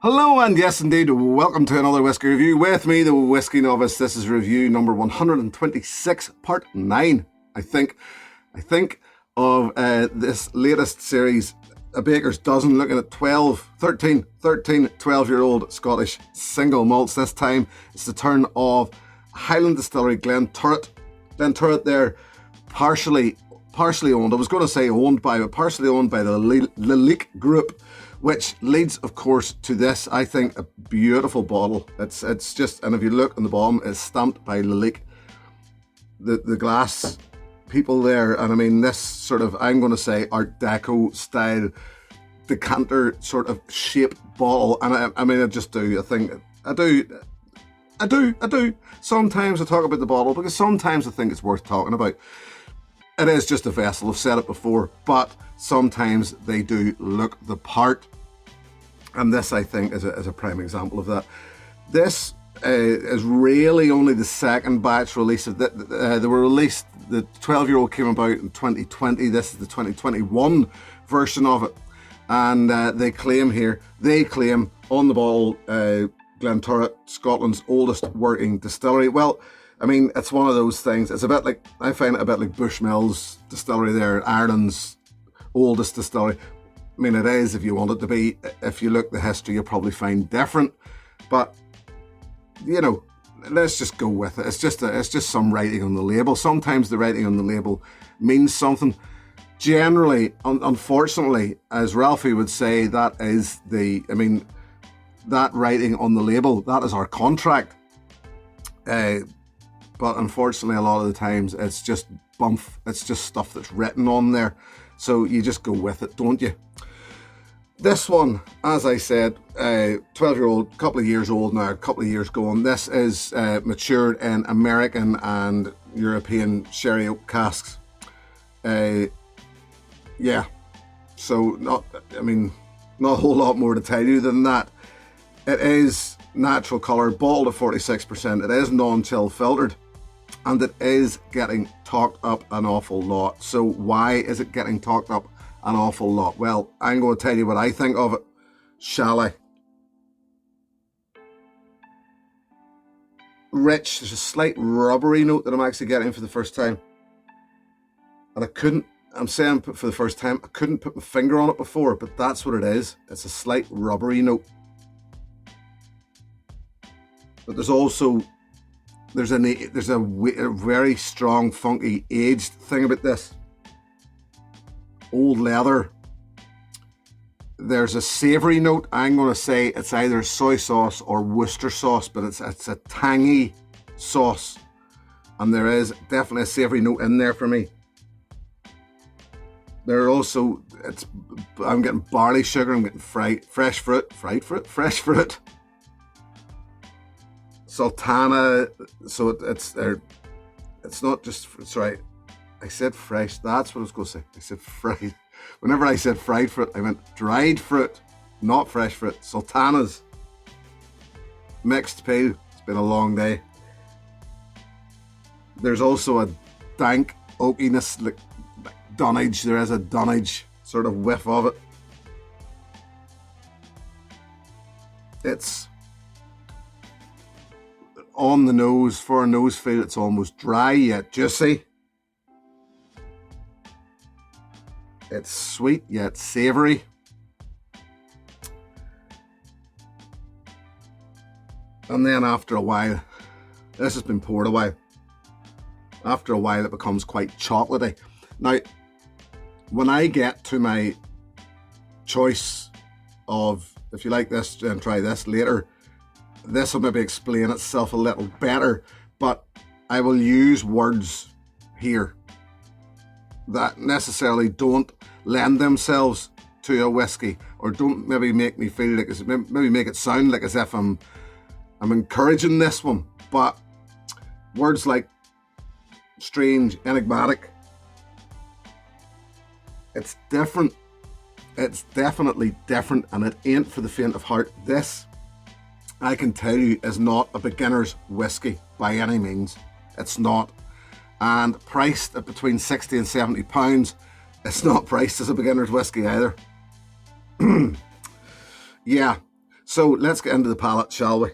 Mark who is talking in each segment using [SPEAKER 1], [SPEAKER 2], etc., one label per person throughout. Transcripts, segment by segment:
[SPEAKER 1] Hello and yes indeed, welcome to another Whiskey review with me, the Whiskey Novice. This is review number 126, part 9, I think of this latest series, A Baker's Dozen, looking at 13 12-year-old Scottish single malts. This time it's the turn of Highland Distillery Glenturret. Glenturret there, partially owned, I was going to say owned by, but partially owned by the Lalique Group, which leads, of course, to this, I think, a beautiful bottle. It's just, and if you look on the bottom, it's stamped by Lalique, the glass people there. And I mean, this sort of, I'm going to say, Art Deco style decanter sort of shaped bottle. And I mean, I just do. I do. Sometimes I talk about the bottle because sometimes I think it's worth talking about. It is just a vessel, I've said it before, but sometimes they do look the part. And this, I think, is a prime example of that. This is really only the second batch release. They were released, the 12-year-old came about in 2020. This is the 2021 version of it. And they claim on the bottle, Glenturret, Scotland's oldest working distillery. Well, I mean, it's one of those things. It's a bit like, I find it a bit like Bushmills Distillery there, Ireland's oldest distillery. I mean, it is if you want it to be. If you look at the history, you'll probably find different. But, you know, let's just go with it. It's just some writing on the label. Sometimes the writing on the label means something. Generally, unfortunately, as Ralphie would say, that writing on the label, that is our contract. But unfortunately, a lot of the times it's just bump. It's just stuff that's written on there. So you just go with it, don't you? This one, as I said, 12-year-old, couple of years old now, a couple of years going. This is matured in American and European sherry oak casks. Yeah. So not a whole lot more to tell you than that. It is natural colour, bottled at 46%. It is non-chill filtered. And it is getting talked up an awful lot. So why is it getting talked up an awful lot? Well, I'm going to tell you what I think of it, shall I? Rich, there's a slight rubbery note that I'm actually getting for the first time. And I'm saying for the first time, I couldn't put my finger on it before, but that's what it is. It's a slight rubbery note. But there's also, there's a very strong, funky, aged thing about this. Old leather. There's a savoury note. I'm going to say it's either soy sauce or Worcester sauce, but it's a tangy sauce. And there is definitely a savoury note in there for me. There are also, I'm getting barley sugar, I'm getting fresh fruit. Sultana, so it's not just, sorry, I said fresh, that's what I was going to say. I said fried. Whenever I said fried fruit, I meant dried fruit, not fresh fruit. Sultanas, mixed pale. It's been a long day. There's also a dank oakiness, like dunnage. There is a dunnage sort of whiff of it. It's on the nose, for a nose feel, it's almost dry yet juicy. It's sweet yet savoury. And then after a while, this has been poured a while. After a while, it becomes quite chocolatey. Now, when I get to my choice of, if you like this and try this later, this will maybe explain itself a little better, but I will use words here that necessarily don't lend themselves to a whiskey, or don't maybe make me feel like, maybe make it sound like as if I'm encouraging this one. But words like strange, enigmatic, it's different. It's definitely different, and it ain't for the faint of heart. This, I can tell you, is not a beginner's whiskey by any means. It's not. and priced at between 60 and 70 pounds. It's not priced as a beginner's whiskey either. Yeah, so let's get into the palate, shall we?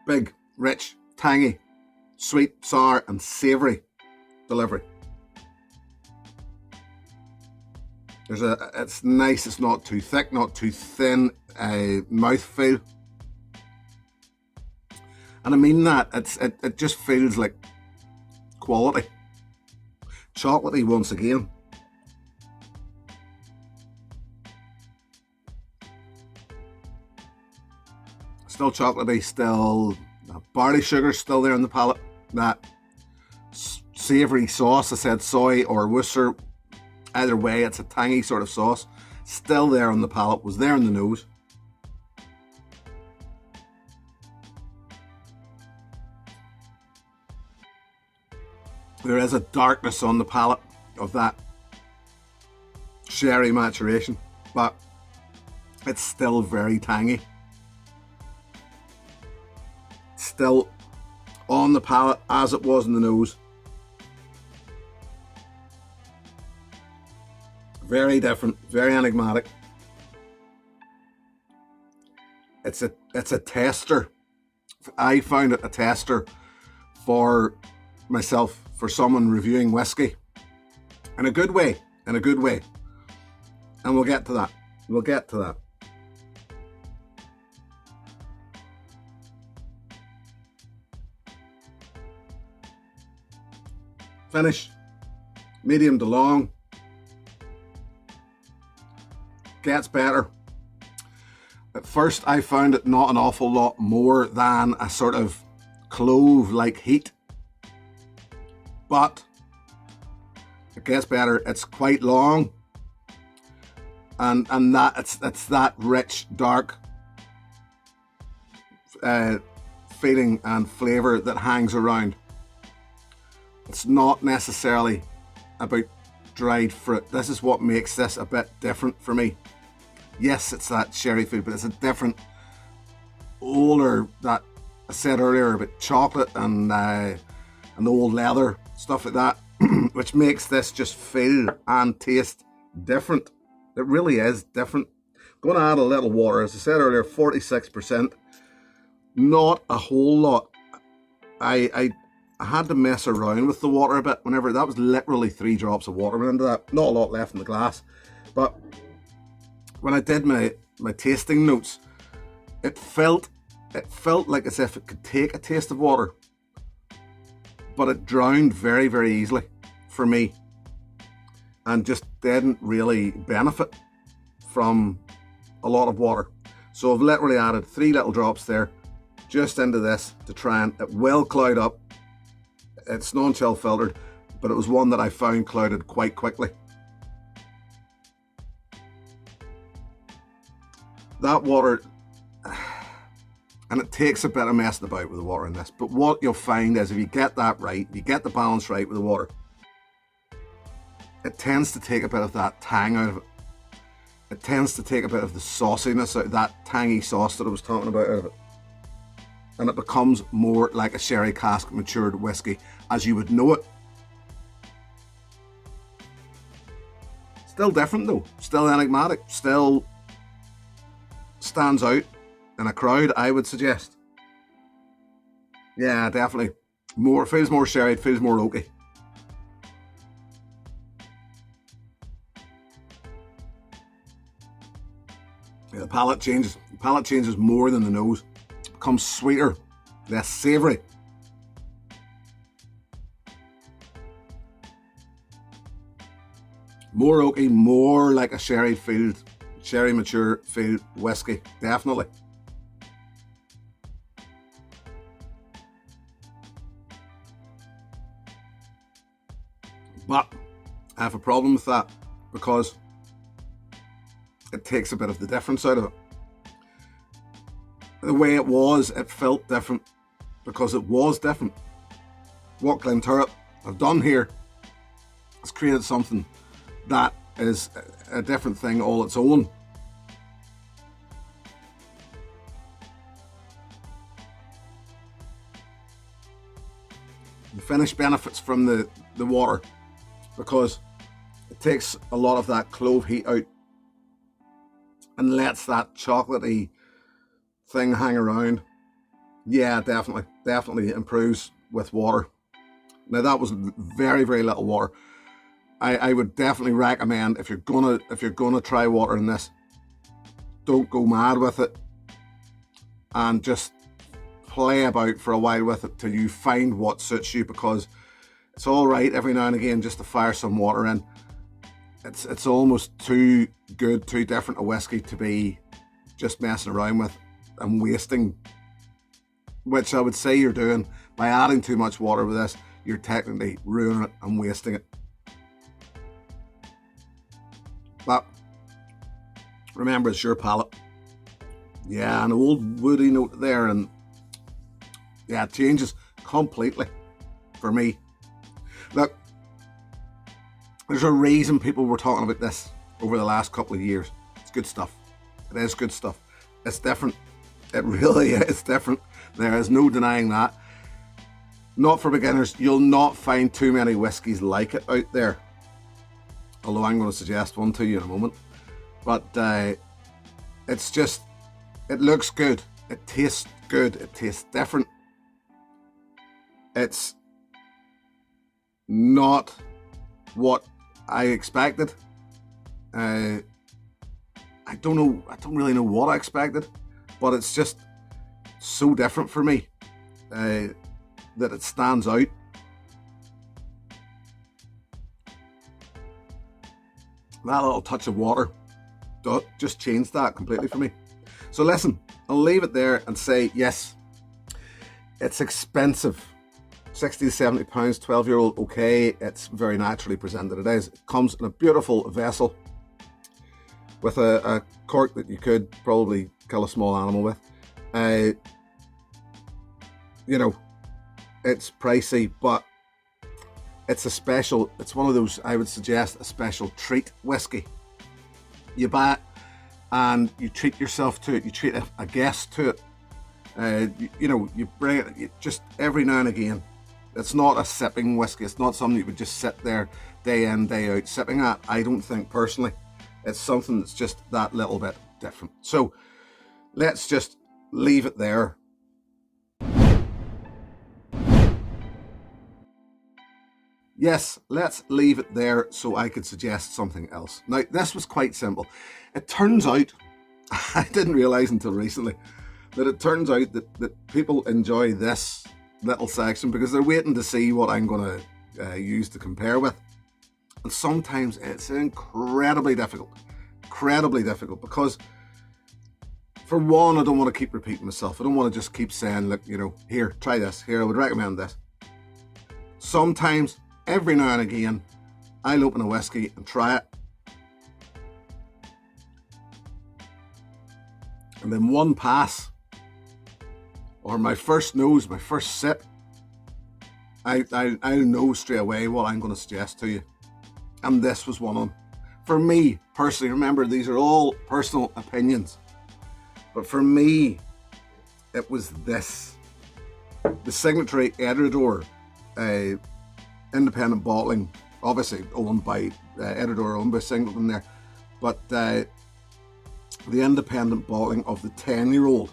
[SPEAKER 1] Big, rich, tangy, sweet, sour and savoury delivery. It's nice, it's not too thick, not too thin, mouthfeel. And I mean that, it just feels like quality. Chocolatey once again. Still chocolatey, still barley sugar still there in the palate. That savoury sauce, I said soy or Worcester, either way it's a tangy sort of sauce. Still there on the palate, was there in the nose. There is a darkness on the palate of that sherry maturation, but it's still very tangy. Still on the palate as it was in the nose. Very different, very enigmatic. It's a tester. I found it a tester for myself, for someone reviewing whiskey. In a good way, in a good way. And we'll get to that. We'll get to that. Finish, medium to long. Gets better. At first I found it not an awful lot more than a sort of clove-like heat. But it gets better. It's quite long. And that it's that rich, dark feeling and flavour that hangs around. It's not necessarily about dried fruit. This is what makes this a bit different for me. Yes, it's that sherry food, but it's a different, older, that I said earlier about chocolate and old leather, stuff like that, which makes this just feel and taste different. It really is different. I'm going to add a little water. As I said earlier, 46%. Not a whole lot. I had to mess around with the water a bit whenever, that was literally 3 drops of water went into that. Not a lot left in the glass. But when I did my tasting notes, it felt like as if it could take a taste of water. But it drowned very, very easily for me. And just didn't really benefit from a lot of water. So I've literally added 3 little drops there just into this to try and, it will cloud up. It's non-chill filtered, but it was one that I found clouded quite quickly. That water, and it takes a bit of messing about with the water in this, but what you'll find is if you get that right, you get the balance right with the water, it tends to take a bit of that tang out of it. It tends to take a bit of the sauciness out of that tangy sauce that I was talking about out of it. And it becomes more like a sherry cask matured whiskey as you would know it. Still different though, still enigmatic, still stands out in a crowd, I would suggest. Yeah, definitely. Feels more sherry, it feels more oaky. Yeah, the palate changes. The palate changes more than the nose. It becomes sweeter, less savoury. More oaky, more like a sherry mature field whiskey, definitely. But I have a problem with that because it takes a bit of the difference out of it. The way it was, it felt different because it was different. What Glenturret have done here is created something that is a different thing all its own. The finish benefits from the water because it takes a lot of that clove heat out and lets that chocolatey thing hang around. Yeah, definitely improves with water. Now that was very, very little water. I would definitely recommend if you're gonna try water in this, don't go mad with it and just play about for a while with it till you find what suits you, because it's all right every now and again just to fire some water in. It's almost too good, too different a whiskey to be just messing around with and wasting, which I would say you're doing by adding too much water with this. You're technically ruining it and wasting it. But remember, it's your palate. Yeah, an old woody note there, and yeah, it changes completely for me. Look, there's a reason people were talking about this over the last couple of years. It's good stuff. It is good stuff. It's different. It really is different. There is no denying that. Not for beginners. You'll not find too many whiskies like it out there. Although I'm going to suggest one to you in a moment. But it's just, it looks good. It tastes good. It tastes different. It's not what I expected. I don't really know what I expected, but it's just so different for me that it stands out. That little touch of water just changed that completely for me. So listen, I'll leave it there and say, yes, it's expensive. 60 to 70 pounds, 12-year-old, okay, it's very naturally presented. It is. It comes in a beautiful vessel with a cork that you could probably kill a small animal with. You know, it's pricey, but it's one of those, I would suggest, a special treat whiskey. You buy it and you treat yourself to it. You treat a guest to it. You bring it just every now and again. It's not a sipping whiskey. It's not something you would just sit there day in, day out sipping at. I don't think personally. It's something that's just that little bit different. So let's just leave it there. Yes, let's leave it there so I could suggest something else. Now, this was quite simple. It turns out, I didn't realise until recently, that it turns out that people enjoy this little section because they're waiting to see what I'm going to use to compare with. And sometimes it's incredibly difficult because, for one, I don't want to keep repeating myself. I don't want to just keep saying, look, here, try this. Here, I would recommend this. Sometimes, every now and again, I'll open a whiskey and try it. And then one pass, or my first nose, my first sip, I'll know straight away what I'm going to suggest to you. And this was one of them. For me, personally, remember, these are all personal opinions. But for me, it was this. The signatory Editor, independent bottling, obviously owned by Editor, owned by Singleton there. But the independent bottling of the 10-year-old.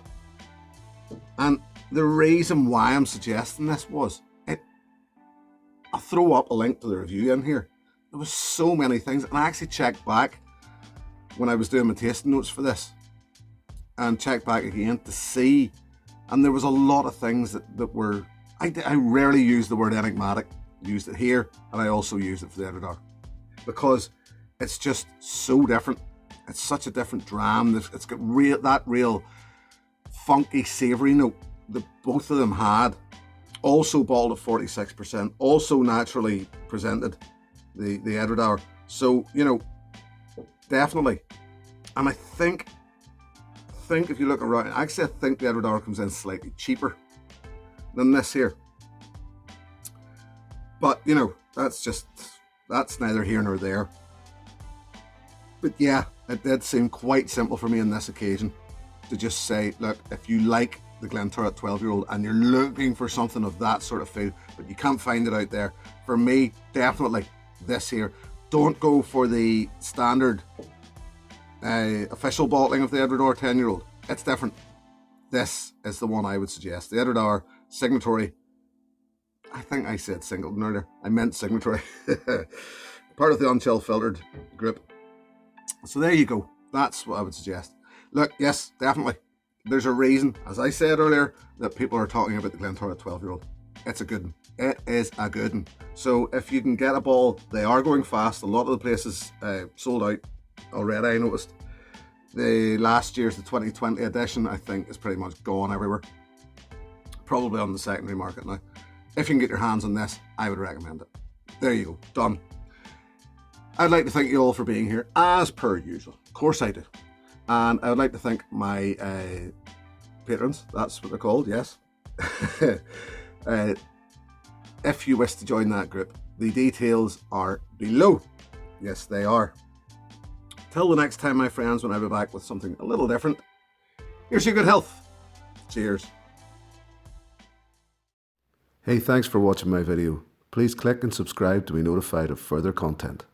[SPEAKER 1] And the reason why I'm suggesting this was, I'll throw up a link to the review in here. There was so many things, and I actually checked back when I was doing my tasting notes for this, and checked back again to see, and there was a lot of things that were, I rarely use the word enigmatic, used it here, and I also used it for the Editor, because it's just so different. It's such a different dram. It's got that real funky, savoury note that both of them had. Also bottled at 46%. Also naturally presented, the Editor. So, definitely. And I think if you look around, actually I think the Editor comes in slightly cheaper than this here. But, that's neither here nor there. But yeah, it did seem quite simple for me on this occasion to just say, look, if you like the Glenturret 12-year-old and you're looking for something of that sort of feel, but you can't find it out there, for me, definitely this here. Don't go for the standard official bottling of the Edward Orr 10-year-old. It's different. This is the one I would suggest. The Edward Orr Signatory. I think I said Singleton earlier. I meant Signatory. Part of the unchill filtered group. So there you go. That's what I would suggest. Look, yes, definitely. There's a reason, as I said earlier, that people are talking about the Glenturret 12-year-old. It's a good one. It is a good one. So if you can get a ball, they are going fast. A lot of the places sold out already, I noticed. The last year's, the 2020 edition, I think, is pretty much gone everywhere. Probably on the secondary market now. If you can get your hands on this, I would recommend it. There you go. Done. I'd like to thank you all for being here, as per usual. Of course I do. And I would like to thank my patrons. That's what they're called, yes. If you wish to join that group, the details are below. Yes, they are. Till the next time, my friends, when I'll be back with something a little different, here's your good health. Cheers. Hey, thanks for watching my video. Please click and subscribe to be notified of further content.